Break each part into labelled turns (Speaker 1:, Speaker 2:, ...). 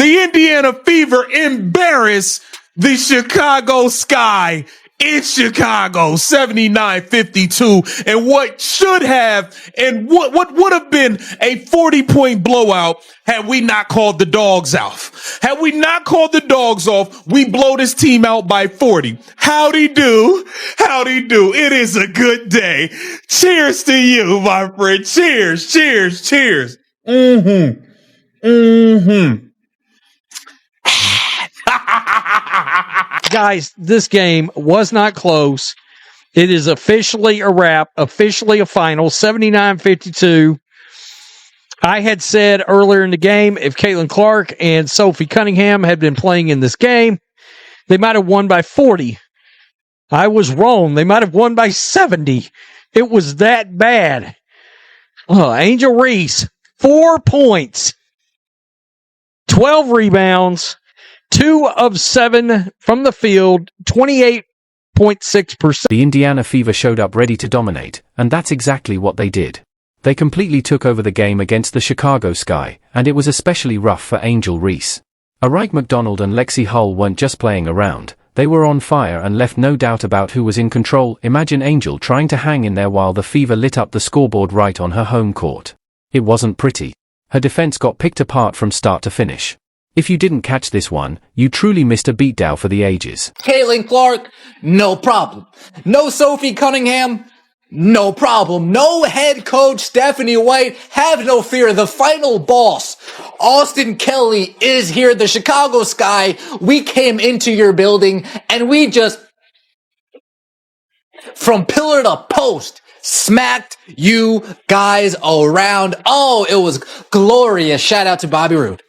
Speaker 1: The Indiana Fever embarrass the Chicago Sky in Chicago, 79-52, and what should have and what would have been a 40-point blowout had we not called the dogs off. Had we not called the dogs off, we blow this team out by 40. Howdy do. Howdy do. It is a good day. Cheers to you, my friend. Cheers, cheers, cheers.
Speaker 2: Guys, this game was not close. It is officially a wrap, officially a final, 79-52. I had said earlier in the game, if Caitlin Clark and Sophie Cunningham had been playing in this game, they might have won by 40. I was wrong. They might have won by 70. It was that bad. Angel Reese, 4 points, 12 rebounds, 2 of 7 from the field, 28.6%.
Speaker 3: The Indiana Fever showed up ready to dominate, and that's exactly what they did. They completely took over the game against the Chicago Sky, and it was especially rough for Angel Reese. Arik McDonald and Lexi Hull weren't just playing around, they were on fire and left no doubt about who was in control. Imagine Angel trying to hang in there while the Fever lit up the scoreboard right on her home court. It wasn't pretty. Her defense got picked apart from start to finish. If you didn't catch this one, you truly missed a beatdown for the ages.
Speaker 4: Caitlin Clark, no problem. No Sophie Cunningham, no problem. No head coach Stephanie White, have no fear. The final boss, Austin Kelly, is here. The Chicago Sky, we came into your building and we just, from pillar to post, smacked you guys around. Oh, it was glorious. Shout out to Bobby Roode.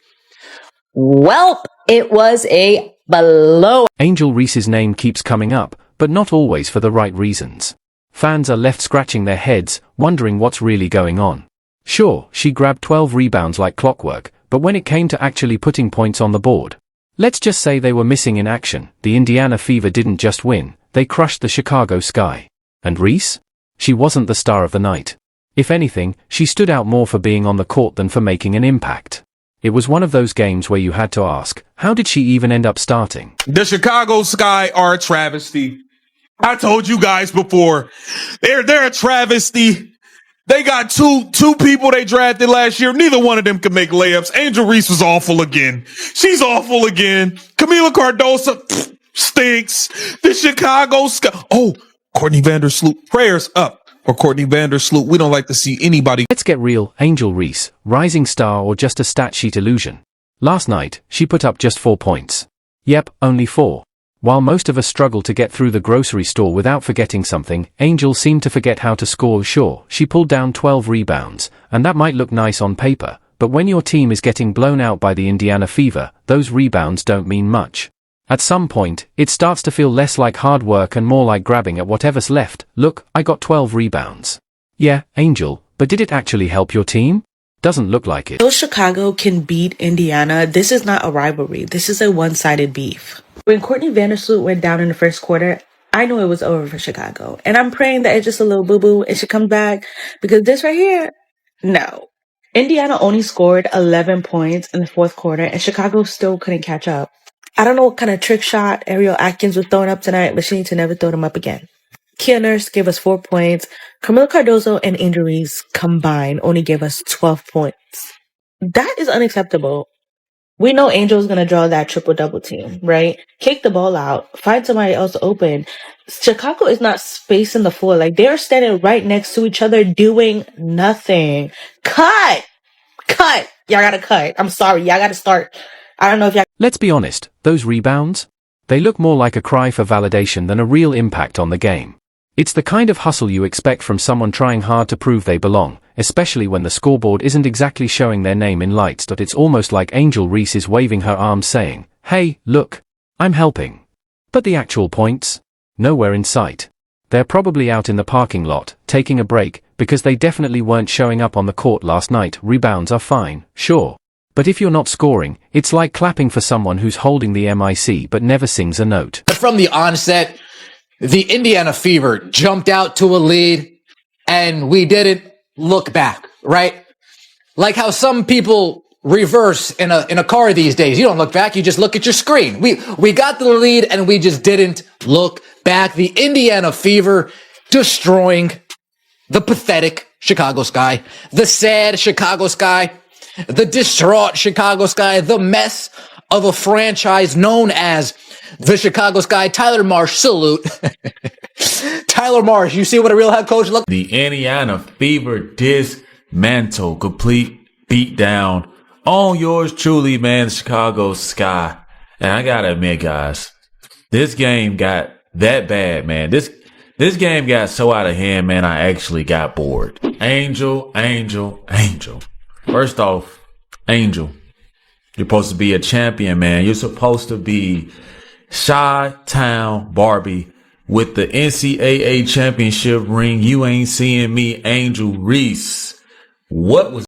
Speaker 5: Welp, it was a blow.
Speaker 3: Angel Reese's name keeps coming up, but not always for the right reasons. Fans are left scratching their heads, wondering what's really going on. Sure, she grabbed 12 rebounds like clockwork, but when it came to actually putting points on the board, let's just say they were missing in action. The Indiana Fever didn't just win, they crushed the Chicago Sky. And Reese? She wasn't the star of the night. If anything, she stood out more for being on the court than for making an impact. It was one of those games where you had to ask, how did she even end up starting?
Speaker 1: The Chicago Sky are a travesty. I told you guys before, they're a travesty. They got two people they drafted last year. Neither one of them could make layups. Angel Reese was awful again. She's awful again. Camila Cardoso stinks. The Chicago Sky. Oh, Courtney Vandersloot. Prayers up for Courtney Vandersloot. We don't like to see anybody.
Speaker 3: Let's get real. Angel Reese, rising star or just a stat sheet illusion? Last night, she put up just 4 points. Yep, only 4. While most of us struggle to get through the grocery store without forgetting something, Angel seemed to forget how to score. Sure, she pulled down 12 rebounds, and that might look nice on paper, but when your team is getting blown out by the Indiana Fever, those rebounds don't mean much. At some point, it starts to feel less like hard work and more like grabbing at whatever's left. Look, I got 12 rebounds. Yeah, Angel, but did it actually help your team? Doesn't look like it.
Speaker 6: Though Chicago can beat Indiana, this is not a rivalry. This is a one-sided beef. When Courtney Vandersloot went down in the first quarter, I knew it was over for Chicago. And I'm praying that it's just a little boo-boo and she comes back, because this right here, no. Indiana only scored 11 points in the fourth quarter and Chicago still couldn't catch up. I don't know what kind of trick shot Ariel Atkins was throwing up tonight, but she needs to never throw them up again. Kia Nurse gave us 4 points. Camila Cardoso and Angel Reese combined only gave us 12 points. That is unacceptable. We know Angel's going to draw that triple-double team, right? Kick the ball out. Find somebody else open. Chicago is not spacing the floor. Like, they're standing right next to each other doing nothing. Cut! Y'all gotta cut. I'm sorry. Y'all gotta start. I don't know if y'all...
Speaker 3: Let's be honest, those rebounds? They look more like a cry for validation than a real impact on the game. It's the kind of hustle you expect from someone trying hard to prove they belong, especially when the scoreboard isn't exactly showing their name in lights. It's almost like Angel Reese is waving her arms saying, hey, look, I'm helping. But the actual points? Nowhere in sight. They're probably out in the parking lot, taking a break, because they definitely weren't showing up on the court last night. Rebounds are fine, sure. But if you're not scoring, it's like clapping for someone who's holding the mic but never sings a note.
Speaker 4: From the onset, the Indiana Fever jumped out to a lead and we didn't look back, right? Like how some people reverse in a car these days. You don't look back, you just look at your screen. We got the lead and we just didn't look back. The Indiana Fever destroying the pathetic Chicago Sky, the sad Chicago Sky, the distraught Chicago Sky, the mess of a franchise known as the Chicago Sky. Tyler Marsh, salute. Tyler Marsh, you see what a real head coach looks.
Speaker 7: The Indiana Fever dismantle, complete beatdown on yours truly, man, the Chicago Sky. And I gotta admit, guys, this game got that bad, man. This game got so out of hand, man, I actually got bored. Angel. First off, Angel, you're supposed to be a champion, man. You're supposed to be Chi-Town Barbie with the NCAA championship ring. You ain't seeing me, Angel Reese. What was